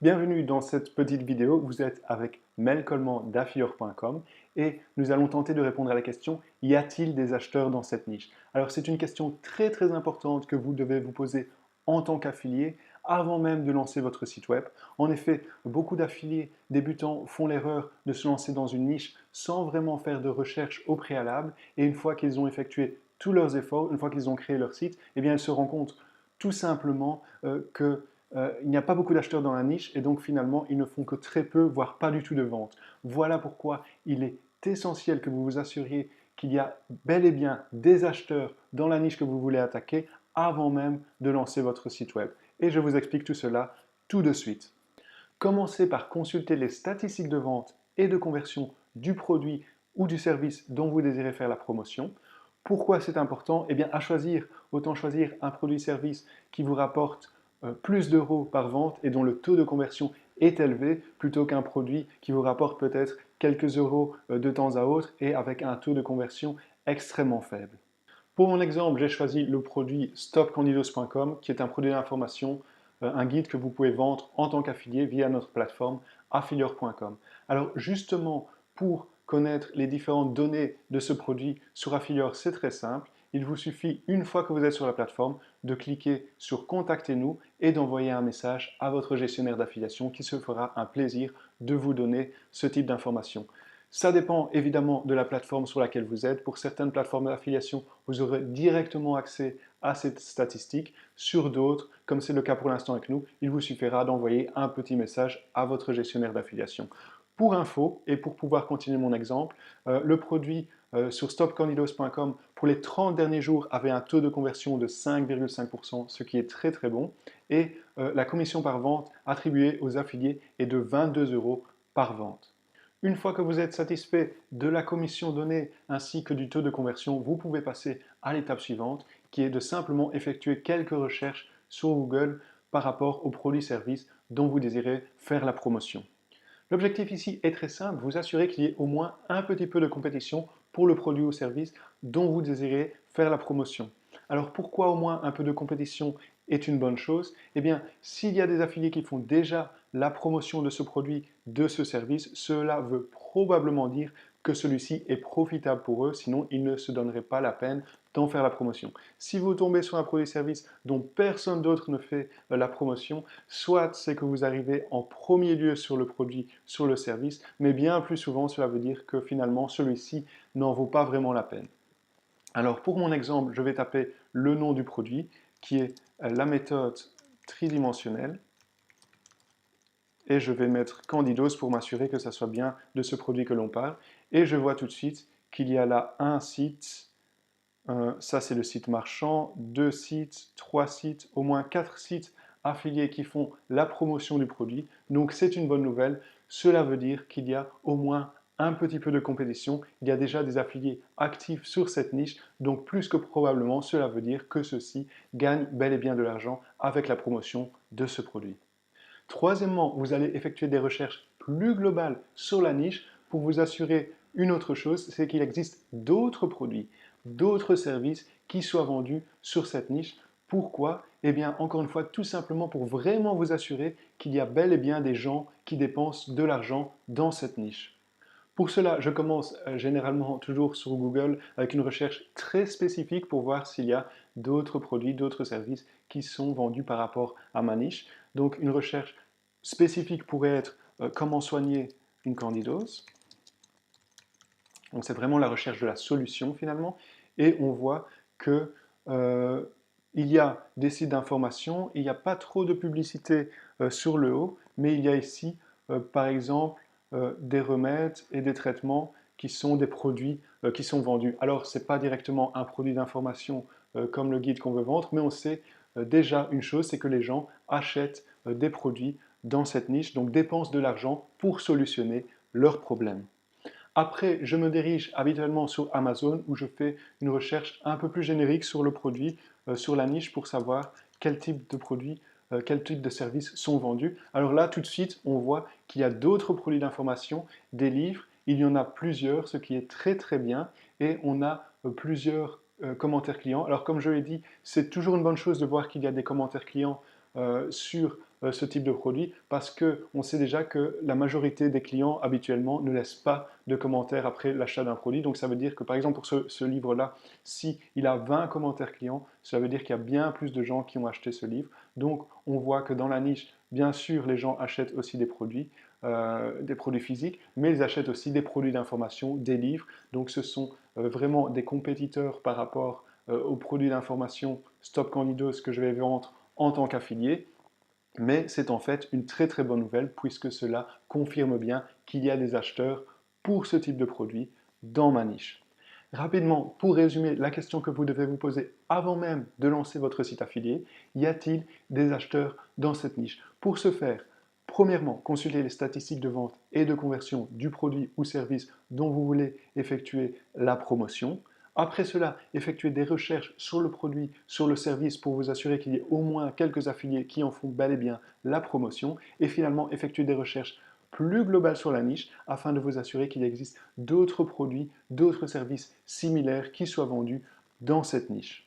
Bienvenue dans cette petite vidéo. Vous êtes avec Mel Coleman d'Affilior.com et nous allons tenter de répondre à la question: y a-t-il des acheteurs dans cette niche? Alors c'est une question très importante que vous devez vous poser en tant qu'affilié avant même de lancer votre site web. En effet, beaucoup d'affiliés débutants font l'erreur de se lancer dans une niche sans vraiment faire de recherche au préalable, et une fois qu'ils ont effectué tous leurs efforts, une fois qu'ils ont créé leur site, eh bien ils se rendent compte tout simplement que il n'y a pas beaucoup d'acheteurs dans la niche et donc finalement ils ne font que très peu, voire pas du tout de ventes. Voilà pourquoi il est essentiel que vous vous assuriez qu'il y a bel et bien des acheteurs dans la niche que vous voulez attaquer avant même de lancer votre site web. Et je vous explique tout cela tout de suite. Commencez par consulter les statistiques de vente et de conversion du produit ou du service dont vous désirez faire la promotion. Pourquoi c'est important? Eh bien, à choisir, autant choisir un produit-service qui vous rapporte plus d'euros par vente et dont le taux de conversion est élevé, plutôt qu'un produit qui vous rapporte peut-être quelques euros de temps à autre et avec un taux de conversion extrêmement faible. Pour mon exemple, j'ai choisi le produit stopcandidos.com, qui est un produit d'information, un guide que vous pouvez vendre en tant qu'affilié via notre plateforme affilior.com. Alors justement, pour connaître les différentes données de ce produit sur Affilior, c'est très simple. Il vous suffit, une fois que vous êtes sur la plateforme, de cliquer sur Contactez-nous et d'envoyer un message à votre gestionnaire d'affiliation qui se fera un plaisir de vous donner ce type d'informations. Ça dépend évidemment de la plateforme sur laquelle vous êtes. Pour certaines plateformes d'affiliation, vous aurez directement accès à ces statistiques. Sur d'autres, comme c'est le cas pour l'instant avec nous, il vous suffira d'envoyer un petit message à votre gestionnaire d'affiliation. Pour info, et pour pouvoir continuer mon exemple, le produit sur stopcandidos.com pour les 30 derniers jours avait un taux de conversion de 5,5%, ce qui est très bon. Et la commission par vente attribuée aux affiliés est de 22 euros par vente. Une fois que vous êtes satisfait de la commission donnée ainsi que du taux de conversion, vous pouvez passer à l'étape suivante, qui est de simplement effectuer quelques recherches sur Google par rapport aux produits-services dont vous désirez faire la promotion. L'objectif ici est très simple: vous assurer qu'il y ait au moins un petit peu de compétition pour le produit ou service dont vous désirez faire la promotion. Alors pourquoi au moins un peu de compétition est une bonne chose? Eh bien, s'il y a des affiliés qui font déjà la promotion de ce produit, de ce service, cela veut probablement dire que celui-ci est profitable pour eux, sinon ils ne se donneraient pas la peine d'en faire la promotion. Si vous tombez sur un produit-service dont personne d'autre ne fait la promotion, soit c'est que vous arrivez en premier lieu sur le produit, sur le service, mais bien plus souvent cela veut dire que finalement celui-ci n'en vaut pas vraiment la peine. Alors pour mon exemple, je vais taper le nom du produit qui est la méthode tridimensionnelle et je vais mettre Candidos pour m'assurer que ça soit bien de ce produit que l'on parle. Et je vois tout de suite qu'il y a là un site, ça c'est le site marchand, deux sites, trois sites, au moins quatre sites affiliés qui font la promotion du produit. Donc c'est une bonne nouvelle. Cela veut dire qu'il y a au moins un petit peu de compétition. Il y a déjà des affiliés actifs sur cette niche. Donc plus que probablement, cela veut dire que ceux-ci gagnent bel et bien de l'argent avec la promotion de ce produit. Troisièmement, vous allez effectuer des recherches plus globales sur la niche pour vous assurer une autre chose, c'est qu'il existe d'autres produits, d'autres services qui soient vendus sur cette niche. Pourquoi? Eh bien, encore une fois, tout simplement pour vraiment vous assurer qu'il y a bel et bien des gens qui dépensent de l'argent dans cette niche. Pour cela, je commence généralement toujours sur Google avec une recherche très spécifique pour voir s'il y a d'autres produits, d'autres services qui sont vendus par rapport à ma niche. Donc une recherche spécifique pourrait être comment soigner une candidose. Donc c'est vraiment la recherche de la solution finalement. Et on voit que il y a des sites d'information, il n'y a pas trop de publicité sur le haut, mais il y a ici par exemple des remèdes et des traitements qui sont des produits qui sont vendus. Alors ce n'est pas directement un produit d'information comme le guide qu'on veut vendre, mais on sait déjà une chose, c'est que les gens achètent des produits dans cette niche, donc dépensent de l'argent pour solutionner leurs problèmes. Après, je me dirige habituellement sur Amazon où je fais une recherche un peu plus générique sur le produit, sur la niche pour savoir quel type de produit, quel type de services sont vendus. Alors là, tout de suite, on voit qu'il y a d'autres produits d'information, des livres, il y en a plusieurs, ce qui est très bien, et on a plusieurs commentaires clients. Alors comme je l'ai dit, c'est toujours une bonne chose de voir qu'il y a des commentaires clients sur ce type de produit parce qu'on sait déjà que la majorité des clients habituellement ne laissent pas de commentaires après l'achat d'un produit. Donc ça veut dire que par exemple pour ce livre-là, si il a 20 commentaires clients, ça veut dire qu'il y a bien plus de gens qui ont acheté ce livre. Donc on voit que dans la niche, bien sûr, les gens achètent aussi des produits physiques, mais ils achètent aussi des produits d'information, des livres. Donc ce sont vraiment des compétiteurs par rapport aux produits d'information Stop Candidos que je vais vendre en tant qu'affilié. Mais c'est en fait une très très bonne nouvelle puisque cela confirme bien qu'il y a des acheteurs pour ce type de produit dans ma niche. Rapidement, pour résumer la question que vous devez vous poser avant même de lancer votre site affilié, y a-t-il des acheteurs dans cette niche? Pour ce faire, premièrement, consultez les statistiques de vente et de conversion du produit ou service dont vous voulez effectuer la promotion. Après cela, effectuez des recherches sur le produit, sur le service pour vous assurer qu'il y ait au moins quelques affiliés qui en font bel et bien la promotion. Et finalement, effectuez des recherches plus globales sur la niche afin de vous assurer qu'il existe d'autres produits, d'autres services similaires qui soient vendus dans cette niche.